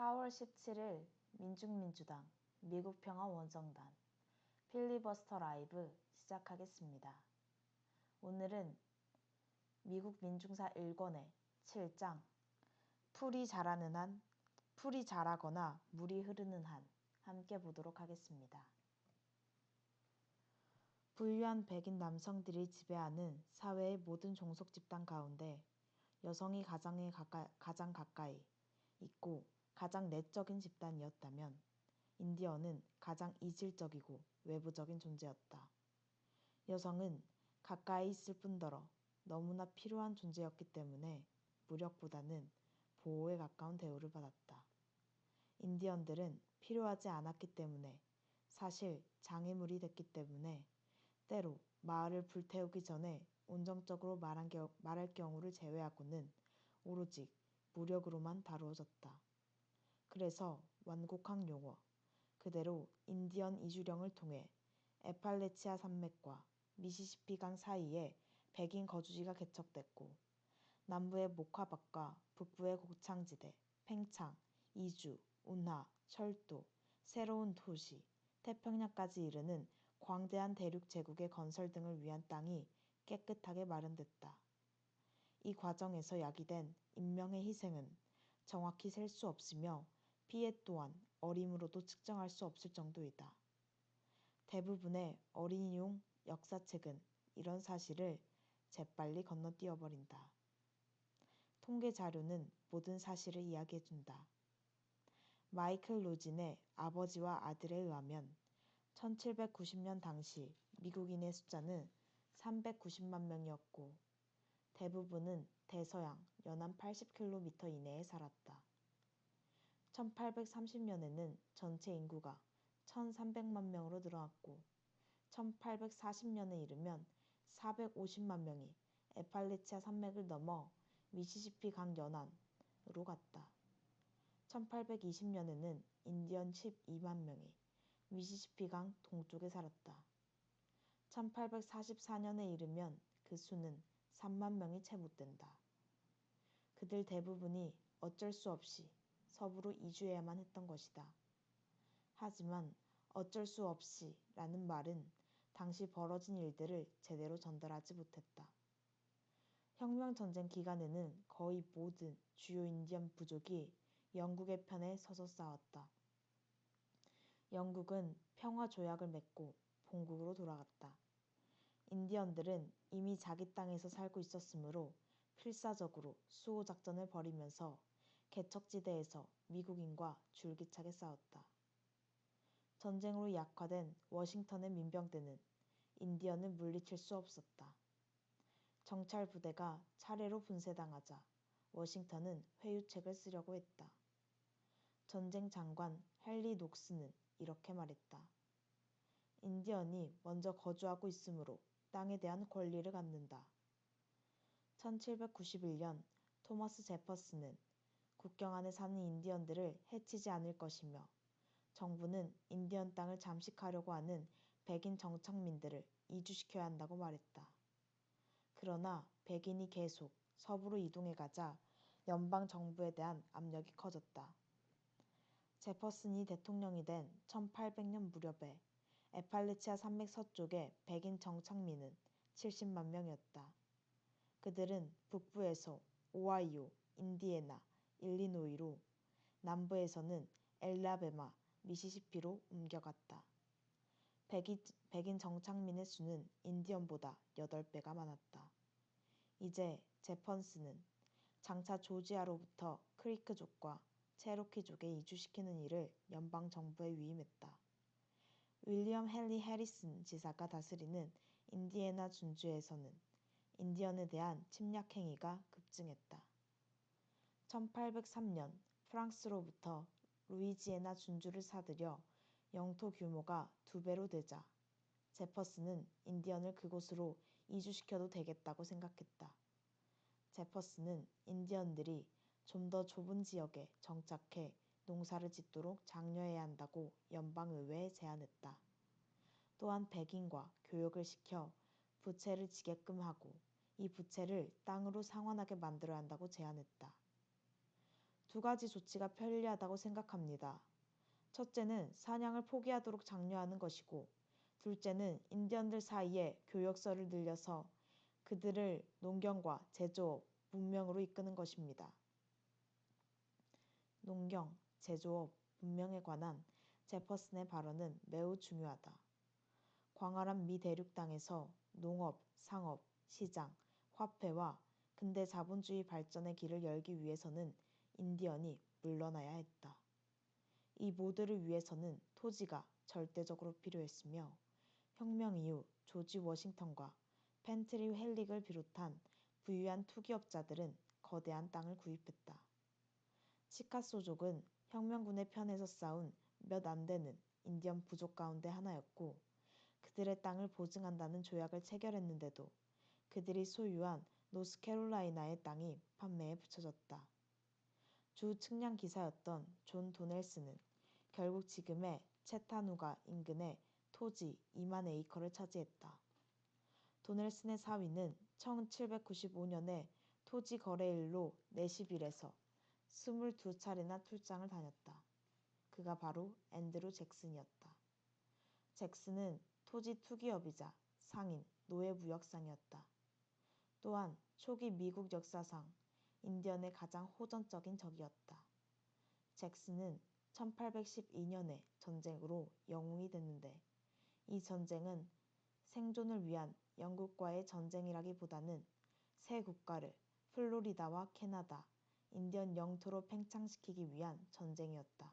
4월 17일 민중민주당 미국평화원정단 필리버스터 라이브 시작하겠습니다. 오늘은 미국 민중사 1권의 7장 풀이 자라는 한, 풀이 자라거나 물이 흐르는 한 함께 보도록 하겠습니다. 부유한 백인 남성들이 지배하는 사회의 모든 종속 집단 가운데 여성이 가장 가까이 있고 가장 내적인 집단이었다면 인디언은 가장 이질적이고 외부적인 존재였다. 여성은 가까이 있을 뿐더러 너무나 필요한 존재였기 때문에 무력보다는 보호에 가까운 대우를 받았다. 인디언들은 필요하지 않았기 때문에 사실 장애물이 됐기 때문에 때로 마을을 불태우기 전에 온정적으로 말할 경우를 제외하고는 오로지 무력으로만 다루어졌다. 그래서 완곡한 용어, 그대로 인디언 이주령을 통해 에팔레치아 산맥과 미시시피강 사이에 백인 거주지가 개척됐고 남부의 모카밭과 북부의 곡창지대, 팽창, 이주, 운하, 철도, 새로운 도시, 태평양까지 이르는 광대한 대륙 제국의 건설 등을 위한 땅이 깨끗하게 마련됐다. 이 과정에서 야기된 인명의 희생은 정확히 셀 수 없으며 피해 또한 어림으로도 측정할 수 없을 정도이다. 대부분의 어린이용 역사책은 이런 사실을 재빨리 건너뛰어버린다. 통계 자료는 모든 사실을 이야기해준다. 마이클 로진의 아버지와 아들에 의하면 1790년 당시 미국인의 숫자는 390만 명이었고 대부분은 대서양 연안 80km 이내에 살았다. 1830년에는 전체 인구가 1300만 명으로 늘어났고 1840년에 이르면 450만 명이 에팔레치아 산맥을 넘어 미시시피 강 연안으로 갔다. 1820년에는 인디언 12만 명이 미시시피 강 동쪽에 살았다. 1844년에 이르면 그 수는 3만 명이 채 못 된다. 그들 대부분이 어쩔 수 없이 서부로 이주해야만 했던 것이다. 하지만 어쩔 수 없이 라는 말은 당시 벌어진 일들을 제대로 전달하지 못했다. 혁명전쟁 기간에는 거의 모든 주요 인디언 부족이 영국의 편에 서서 싸웠다. 영국은 평화조약을 맺고 본국으로 돌아갔다. 인디언들은 이미 자기 땅에서 살고 있었으므로 필사적으로 수호작전을 벌이면서 개척지대에서 미국인과 줄기차게 싸웠다. 전쟁으로 약화된 워싱턴의 민병대는 인디언을 물리칠 수 없었다. 정찰 부대가 차례로 분쇄당하자 워싱턴은 회유책을 쓰려고 했다. 전쟁 장관 헨리 녹스는 이렇게 말했다. 인디언이 먼저 거주하고 있으므로 땅에 대한 권리를 갖는다. 1791년 토머스 제퍼슨은 국경 안에 사는 인디언들을 해치지 않을 것이며 정부는 인디언 땅을 잠식하려고 하는 백인 정착민들을 이주시켜야 한다고 말했다. 그러나 백인이 계속 서부로 이동해 가자 연방 정부에 대한 압력이 커졌다. 제퍼슨이 대통령이 된 1800년 무렵에 에팔레치아 산맥 서쪽의 백인 정착민은 70만 명이었다. 그들은 북부에서 오하이오, 인디애나, 일리노이로, 남부에서는 엘라베마, 미시시피로 옮겨갔다. 백인 정착민의 수는 인디언보다 8배가 많았다. 이제 제퍼슨은 장차 조지아로부터 크리크족과 체로키족에 이주시키는 일을 연방정부에 위임했다. 윌리엄 헨리 해리슨 지사가 다스리는 인디애나 준주에서는 인디언에 대한 침략 행위가 급증했다. 1803년 프랑스로부터 루이지애나 준주를 사들여 영토 규모가 2배로 되자 제퍼슨은 인디언을 그곳으로 이주시켜도 되겠다고 생각했다. 제퍼슨은 인디언들이 좀 더 좁은 지역에 정착해 농사를 짓도록 장려해야 한다고 연방의회에 제안했다. 또한 백인과 교역을 시켜 부채를 지게끔 하고 이 부채를 땅으로 상환하게 만들어야 한다고 제안했다. 두 가지 조치가 편리하다고 생각합니다. 첫째는 사냥을 포기하도록 장려하는 것이고, 둘째는 인디언들 사이에 교역서를 늘려서 그들을 농경과 제조업, 문명으로 이끄는 것입니다. 농경, 제조업, 문명에 관한 제퍼슨의 발언은 매우 중요하다. 광활한 미 대륙 땅에서 농업, 상업, 시장, 화폐와 근대 자본주의 발전의 길을 열기 위해서는 인디언이 물러나야 했다. 이 모두를 위해서는 토지가 절대적으로 필요했으며 혁명 이후 조지 워싱턴과 펜트리 헬릭을 비롯한 부유한 투기업자들은 거대한 땅을 구입했다. 치카소족은 혁명군의 편에서 싸운 몇 안 되는 인디언 부족 가운데 하나였고, 그들의 땅을 보증한다는 조약을 체결했는데도 그들이 소유한 노스캐롤라이나의 땅이 판매에 붙여졌다. 주 측량 기사였던 존 도넬스는 결국 지금의 채타누가 인근의 토지 2만 에이커를 차지했다. 도넬슨의 사위는 1795년에 토지 거래일로 내시빌에서 22차례나 출장을 다녔다. 그가 바로 앤드루 잭슨이었다. 잭슨은 토지 투기업이자 상인, 노예무역상이었다. 또한 초기 미국 역사상 인디언의 가장 호전적인 적이었다. 잭슨은 1812년의 전쟁으로 영웅이 됐는데, 이 전쟁은 생존을 위한 영국과의 전쟁이라기보다는 새 국가를 플로리다와 캐나다, 인디언 영토로 팽창시키기 위한 전쟁이었다.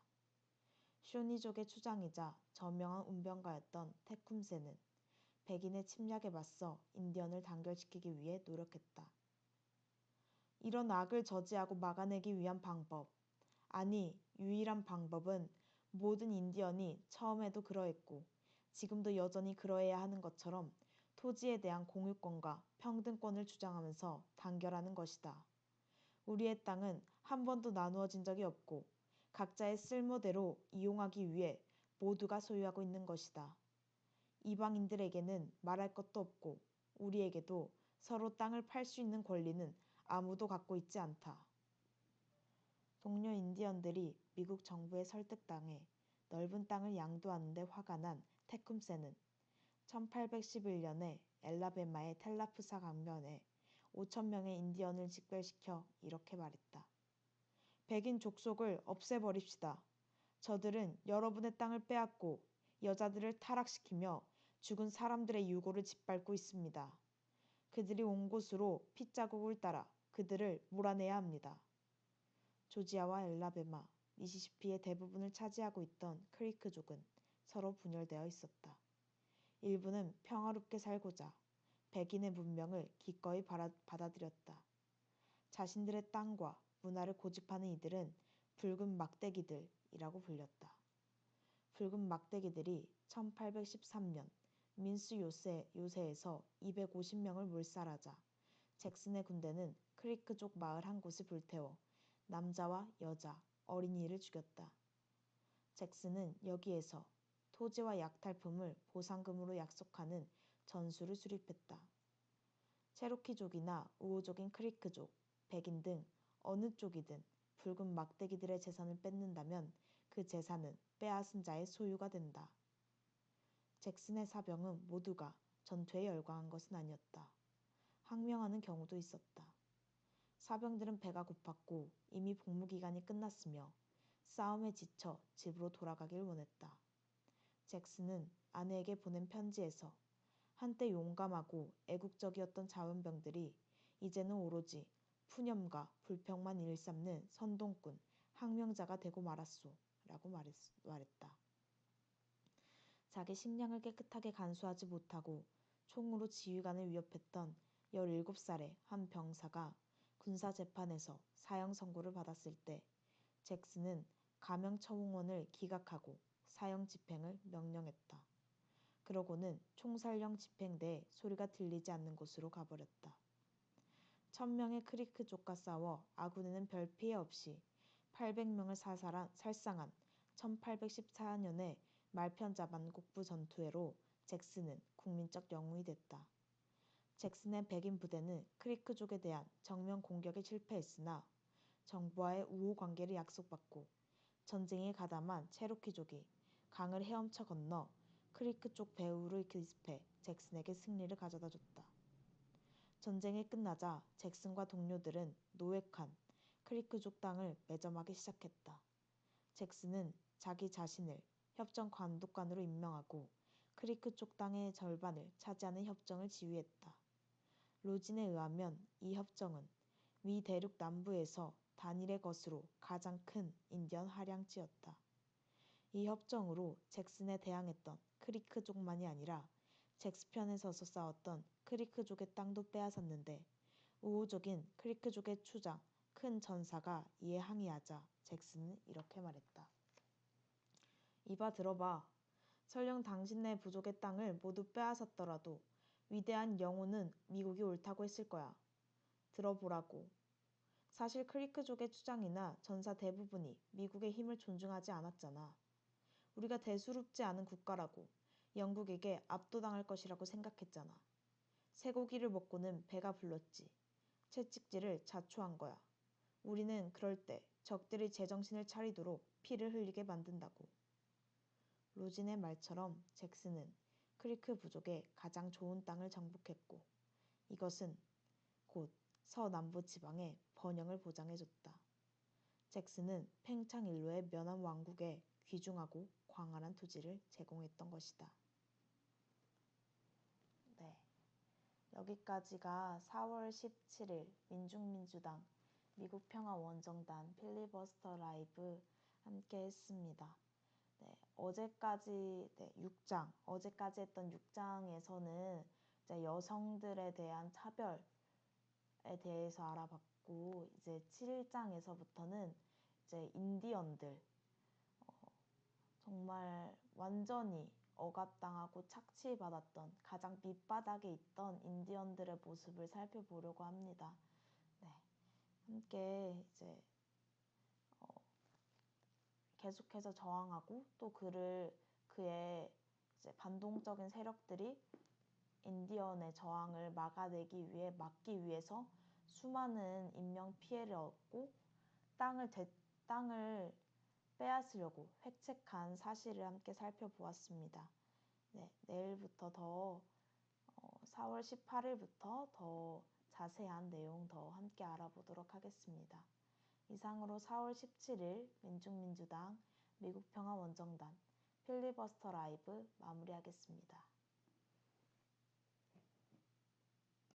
쇼니족의 추장이자 저명한 운병가였던 테쿰세는 백인의 침략에 맞서 인디언을 단결시키기 위해 노력했다. 이런 악을 저지하고 막아내기 위한 방법, 아니 유일한 방법은 모든 인디언이 처음에도 그러했고 지금도 여전히 그러해야 하는 것처럼 토지에 대한 공유권과 평등권을 주장하면서 단결하는 것이다. 우리의 땅은 한 번도 나누어진 적이 없고 각자의 쓸모대로 이용하기 위해 모두가 소유하고 있는 것이다. 이방인들에게는 말할 것도 없고 우리에게도 서로 땅을 팔 수 있는 권리는 아무도 갖고 있지 않다. 동료 인디언들이 미국 정부에 설득당해 넓은 땅을 양도하는 데 화가 난 테쿰세는 1811년에 엘라베마의 텔라프사 강변에 5,000명의 인디언을 직별시켜 이렇게 말했다. 백인 족속을 없애버립시다. 저들은 여러분의 땅을 빼앗고 여자들을 타락시키며 죽은 사람들의 유골을 짓밟고 있습니다. 그들이 온 곳으로 핏자국을 따라 그들을 몰아내야 합니다. 조지아와 엘라베마, 미시시피의 대부분을 차지하고 있던 크리크족은 서로 분열되어 있었다. 일부는 평화롭게 살고자 백인의 문명을 기꺼이 받아들였다. 자신들의 땅과 문화를 고집하는 이들은 붉은 막대기들이라고 불렸다. 붉은 막대기들이 1813년 민스 요새에서 250명을 몰살하자 잭슨의 군대는 크리크족 마을 한 곳을 불태워 남자와 여자, 어린이를 죽였다. 잭슨은 여기에서 토지와 약탈품을 보상금으로 약속하는 전술을 수립했다. 체로키족이나 우호족인 크리크족, 백인 등 어느 쪽이든 붉은 막대기들의 재산을 뺏는다면 그 재산은 빼앗은 자의 소유가 된다. 잭슨의 사병은 모두가 전투에 열광한 것은 아니었다. 항명하는 경우도 있었다. 사병들은 배가 고팠고 이미 복무기간이 끝났으며 싸움에 지쳐 집으로 돌아가길 원했다. 잭슨은 아내에게 보낸 편지에서 한때 용감하고 애국적이었던 자원병들이 이제는 오로지 푸념과 불평만 일삼는 선동꾼, 항명자가 되고 말았소 라고 말했다. 자기 식량을 깨끗하게 간수하지 못하고 총으로 지휘관을 위협했던 17살의 한 병사가 군사재판에서 사형 선고를 받았을 때 잭슨은 감형처공원을 기각하고 사형 집행을 명령했다. 그러고는 총살령 집행대에 소리가 들리지 않는 곳으로 가버렸다. 1,000명의 크리크족과 싸워 아군에는 별 피해 없이 800명을 살상한 1814년의 말편자반곡부 전투회로 잭슨은 국민적 영웅이 됐다. 잭슨의 백인 부대는 크리크족에 대한 정면 공격에 실패했으나 정부와의 우호 관계를 약속받고 전쟁에 가담한 체로키족이 강을 헤엄쳐 건너 크리크 쪽 배후를 기습해 잭슨에게 승리를 가져다 줬다. 전쟁이 끝나자 잭슨과 동료들은 노획한 크리크족 땅을 매점하기 시작했다. 잭슨은 자기 자신을 협정 감독관으로 임명하고 크리크 쪽 땅의 절반을 차지하는 협정을 지휘했다. 로진에 의하면 이 협정은 미 대륙 남부에서 단일의 것으로 가장 큰 인디언 할양지였다. 이 협정으로 잭슨에 대항했던 크리크족만이 아니라 잭스편에 서서 싸웠던 크리크족의 땅도 빼앗았는데 우호적인 크리크족의 추장 큰 전사가 이에 항의하자 잭슨은 이렇게 말했다. 이봐 들어봐. 설령 당신네 부족의 땅을 모두 빼앗았더라도 위대한 영혼은 미국이 옳다고 했을 거야. 들어보라고. 사실 크리크족의 추장이나 전사 대부분이 미국의 힘을 존중하지 않았잖아. 우리가 대수롭지 않은 국가라고 영국에게 압도당할 것이라고 생각했잖아. 쇠고기를 먹고는 배가 불렀지. 채찍질을 자초한 거야. 우리는 그럴 때 적들이 제정신을 차리도록 피를 흘리게 만든다고. 로진의 말처럼 잭슨은 크리크 부족의 가장 좋은 땅을 정복했고 이것은 곧 서남부 지방의 번영을 보장해줬다. 잭슨은 팽창일로의 면한 왕국에 귀중하고 광활한 토지를 제공했던 것이다. 네, 여기까지가 4월 17일 민중민주당 미국평화원정단 필리버스터 라이브 함께 했습니다. 네, 어제까지 6장, 어제까지 했던 6장에서는 이제 여성들에 대한 차별에 대해서 알아봤고 이제 7장에서부터는 이제 인디언들 정말 완전히 억압당하고 착취받았던 가장 밑바닥에 있던 인디언들의 모습을 살펴보려고 합니다. 네, 함께 이제 계속해서 저항하고 또 그의 이제 반동적인 세력들이 인디언의 저항을 막기 위해서 수많은 인명 피해를 얻고 땅을 빼앗으려고 획책한 사실을 함께 살펴보았습니다. 네, 내일부터 4월 18일부터 더 자세한 내용 더 함께 알아보도록 하겠습니다. 이상으로 4월 17일 민중민주당 미국평화원정단 필리버스터 라이브 마무리하겠습니다.